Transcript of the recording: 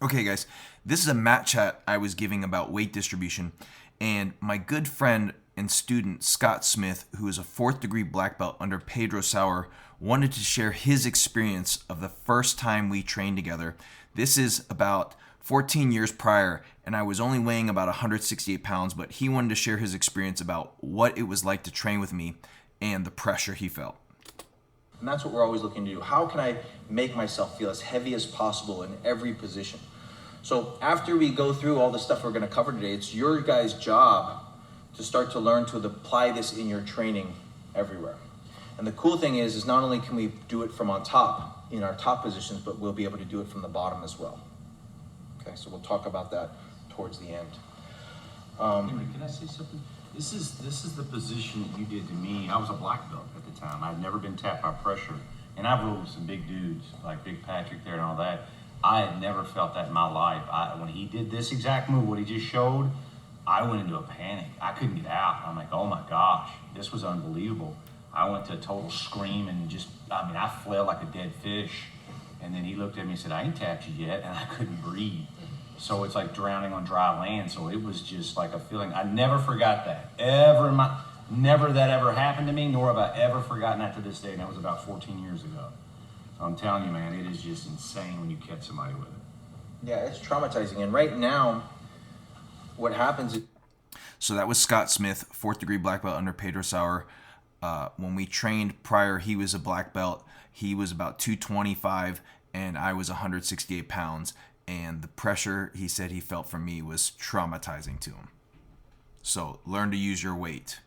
Okay, guys, this is a mat chat I was giving about weight distribution, and my good friend and student Scott Smith, who is a fourth degree black belt under Pedro Sauer, wanted to share his experience of the first time we trained together. This is about 14 years prior, and I was only weighing about 168 pounds, but he wanted to share his experience about what it was like to train with me and the pressure he felt. And that's what we're always looking to do. How can I make myself feel as heavy as possible in every position? So after we go through all the stuff we're going to cover today, it's your guys' job to start to learn to apply this in your training everywhere. And the cool thing is not only can we do it from on top, in our top positions, but we'll be able to do it from the bottom as well. Okay, so we'll talk about that towards the end. Henry, can I say something? This is the position that you did to me. I was a black belt at the time. I'd never been tapped by pressure. And I've rolled with some big dudes, like Big Patrick there and all that. I had never felt that in my life. When he did this exact move, what he just showed, I went into a panic. I couldn't get out. I'm like, oh my gosh, this was unbelievable. I went to a total scream and I flailed like a dead fish. And then he looked at me and said, I ain't tapped you yet. And I couldn't breathe. So it's like drowning on dry land. So it was just like a feeling. I never forgot that. Never that ever happened to me, nor have I ever forgotten that to this day. And that was about 14 years ago. So I'm telling you, man, it is just insane when you catch somebody with it. Yeah, it's traumatizing. And right now, what happens is... So that was Scott Smith, fourth degree black belt under Pedro Sauer. When we trained prior, he was a black belt. He was about 225 and I was 168 pounds. And the pressure he said he felt from me was traumatizing to him. So learn to use your weight.